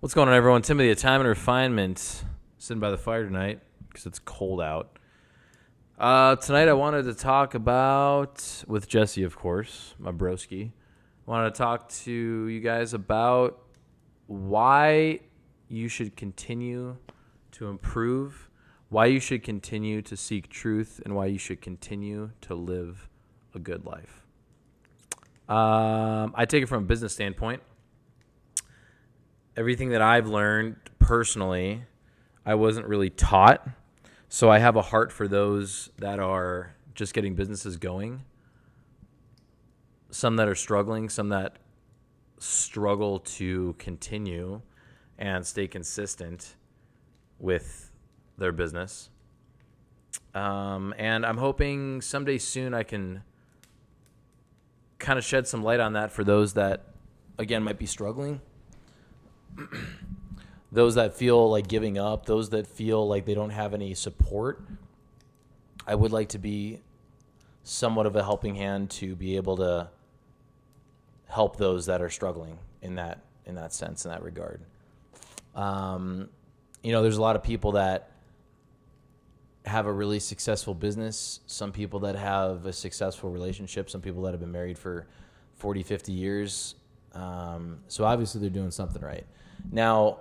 What's going on, everyone? Timothy at Time and Refinement, sitting by the fire tonight because it's cold out. Tonight I wanted to talk about, with Jesse, of course, my broski, I wanted to talk to you guys about why you should continue to improve, why you should continue to seek truth, and why you should continue to live a good life. I take it from a business standpoint. Everything that I've learned personally, I wasn't really taught. So I have a heart for those that are just getting businesses going. Some that are struggling, some that struggle to continue and stay consistent with their business. And I'm hoping someday soon I can kind of shed some light on that for those that, again, might be struggling. Those that feel like giving up, those that feel like they don't have any support. I would like to be somewhat of a helping hand to be able to help those that are struggling in that sense, in that regard. There's a lot of people that have a really successful business, some people that have a successful relationship, some people that have been married for 40, 50 years. So obviously they're doing something right. Now,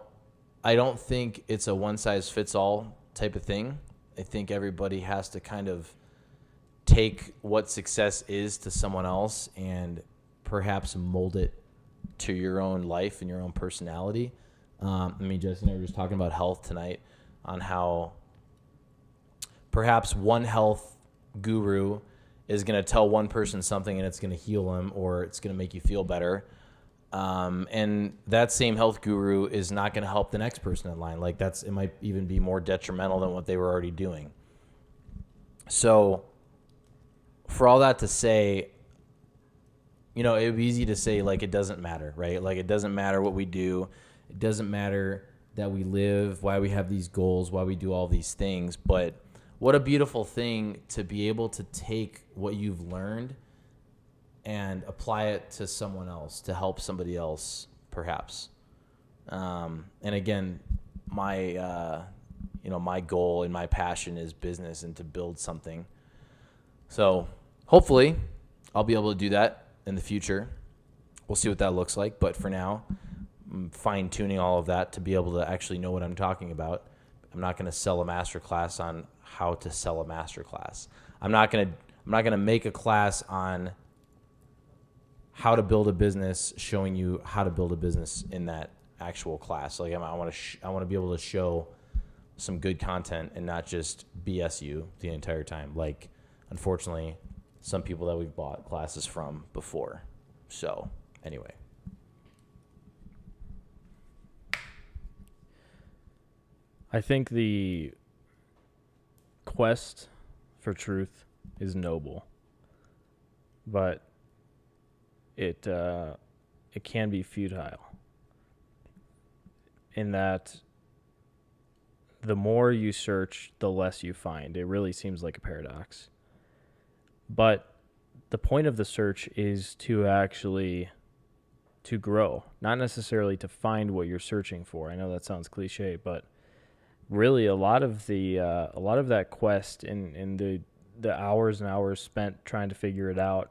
I don't think it's a one-size-fits-all type of thing. I think everybody has to kind of take what success is to someone else and perhaps mold it to your own life and your own personality. Jesse and I were just talking about health tonight on how perhaps one health guru is going to tell one person something and it's going to heal them or it's going to make you feel better. And that same health guru is not going to help the next person in line. It might even be more detrimental than what they were already doing. So for all that to say, it would be easy to say, it doesn't matter, right? It doesn't matter what we do. It doesn't matter that we live, why we have these goals, why we do all these things. But what a beautiful thing to be able to take what you've learned and apply it to someone else, to help somebody else, perhaps. And again, my goal and my passion is business and to build something. So hopefully I'll be able to do that in the future. We'll see what that looks like. But for now, I'm fine-tuning all of that to be able to actually know what I'm talking about. I'm not going to sell a masterclass on how to sell a masterclass. I'm not going to make a class on how to build a business, showing you how to build a business in that actual class. I want to be able to show some good content and not just BS you the entire time. Unfortunately, some people that we've bought classes from before. So, anyway. I think the quest for truth is noble, but it can be futile in that the more you search, the less you find. It really seems like a paradox. But the point of the search is to grow, not necessarily to find what you're searching for. I know that sounds cliche, but really a lot of that quest and the hours and hours spent trying to figure it out,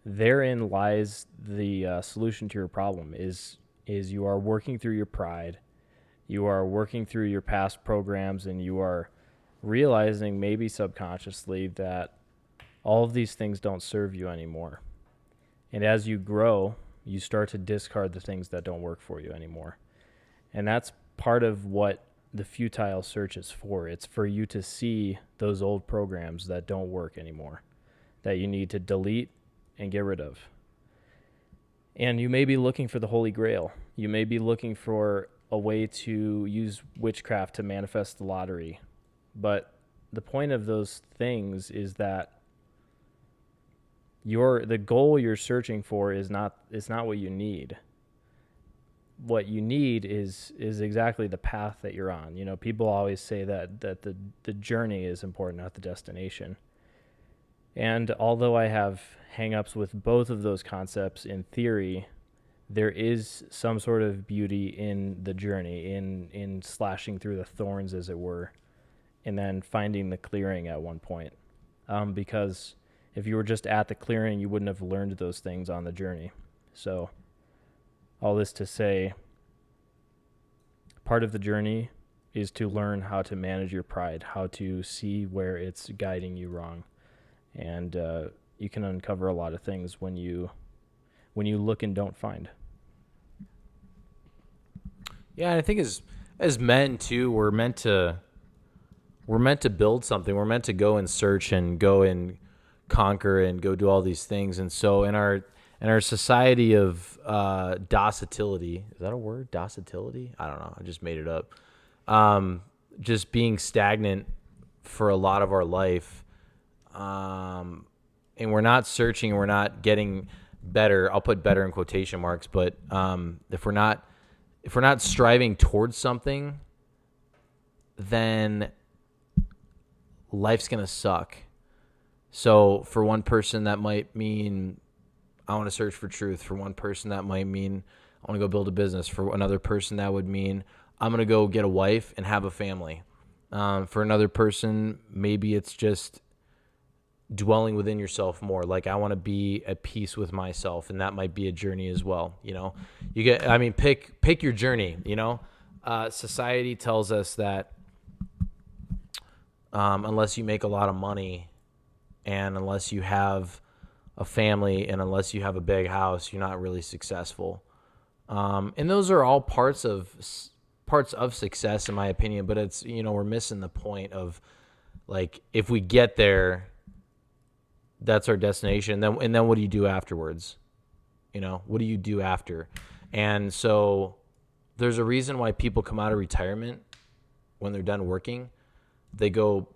therein lies the solution to your problem is you are working through your pride, you are working through your past programs, and you are realizing maybe subconsciously that all of these things don't serve you anymore. And as you grow, you start to discard the things that don't work for you anymore. And that's part of what the futile search is for. It's for you to see those old programs that don't work anymore, that you need to delete and get rid of. And you may be looking for the Holy Grail. You may be looking for a way to use witchcraft to manifest the lottery. But the point of those things is that the goal you're searching for is not what you need. What you need is exactly the path that you're on. People always say that the journey is important, not the destination. And although I have hang-ups with both of those concepts in theory, there is some sort of beauty in the journey, in slashing through the thorns, as it were, and then finding the clearing at one point. Because if you were just at the clearing, you wouldn't have learned those things on the journey. So, all this to say, part of the journey is to learn how to manage your pride, how to see where it's guiding you wrong, and you can uncover a lot of things when you look and don't find. Yeah, and I think as men too, we're meant to build something. We're meant to go and search and go and conquer and go do all these things. And so in our society of docility, is that a word? Docility? I don't know. I just made it up. Just being stagnant for a lot of our life, and we're not searching. We're not getting better. I'll put better in quotation marks. But if we're not striving towards something, then life's going to suck. So for one person, that might mean I want to search for truth. For one person, that might mean I want to go build a business. For another person, that would mean I'm going to go get a wife and have a family. For another person, maybe it's just dwelling within yourself more. Like, I want to be at peace with myself, and that might be a journey as well. Pick your journey. Society tells us that unless you make a lot of money, and unless you have a family, and unless you have a big house, you're not really successful. And those are all parts of success, in my opinion. But it's, we're missing the point of, like, if we get there, that's our destination. And then what do you do afterwards? What do you do after? And so there's a reason why people come out of retirement when they're done working. They go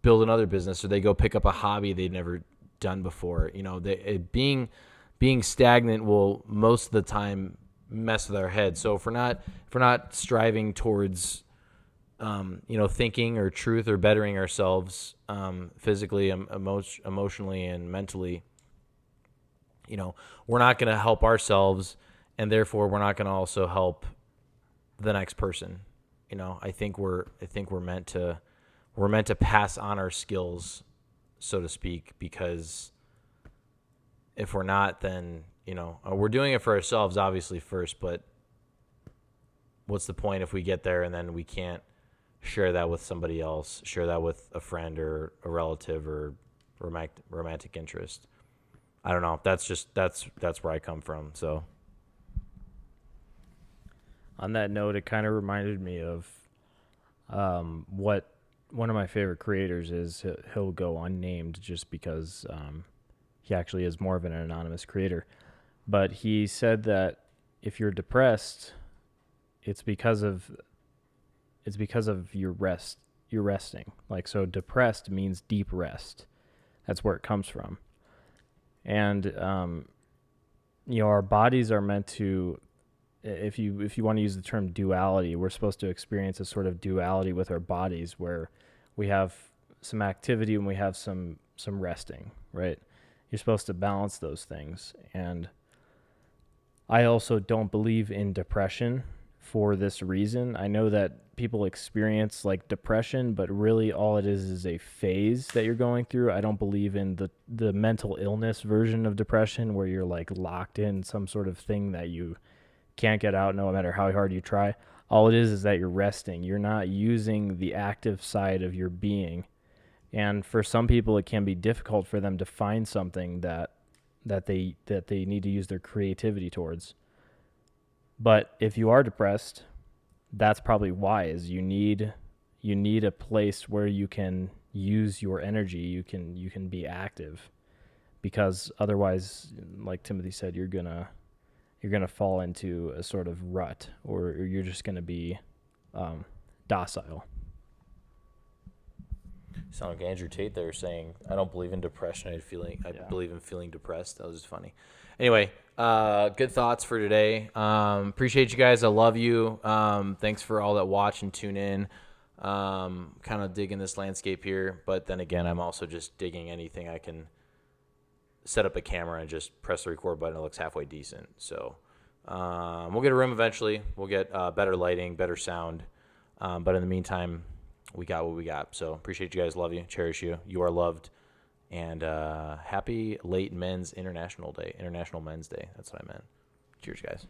build another business, or they go pick up a hobby they've never done before. Being stagnant will most of the time mess with our head. So if we're not striving towards thinking or truth or bettering ourselves physically, emotionally, and mentally, we're not going to help ourselves, and therefore we're not going to also help the next person. I think we're meant to pass on our skills, so to speak, because if we're not, then we're doing it for ourselves, obviously, first, but what's the point if we get there and then we can't share that with somebody else, share that with a friend or a relative or romantic interest? I don't know. That's where I come from. So on that note, it kind of reminded me of what one of my favorite creators is. He'll go unnamed just because he actually is more of an anonymous creator. But he said that if you're depressed, it's because of your rest. You're resting. Like, so depressed means deep rest. That's where it comes from. And our bodies are meant to, if you want to use the term duality, we're supposed to experience a sort of duality with our bodies, where we have some activity and we have some resting, right? You're supposed to balance those things. And I also don't believe in depression for this reason. I know that people experience like depression, but really all it is a phase that you're going through. I don't believe in the mental illness version of depression, where you're like locked in some sort of thing that you can't get out no matter how hard you try. All it is that you're resting. You're not using the active side of your being. And for some people, it can be difficult for them to find something that they need to use their creativity towards. But if you are depressed, that's probably why, is you need a place where you can use your energy, you can be active, because otherwise, like Timothy said, you're gonna fall into a sort of rut, or you're just gonna be docile. You sound like Andrew Tate there saying, I don't believe in depression. I believe in feeling depressed. That was just funny. Anyway, good thoughts for today. Appreciate you guys. I love you. Thanks for all that watch and tune in. Kind of digging this landscape here. But then again, I'm also just digging anything I can set up a camera and just press the record button. It looks halfway decent. So We'll get a room eventually. We'll get better lighting, better sound. But in the meantime, we got what we got. So appreciate you guys. Love you. Cherish you. You are loved. And happy late Men's International Day. International Men's Day. That's what I meant. Cheers, guys.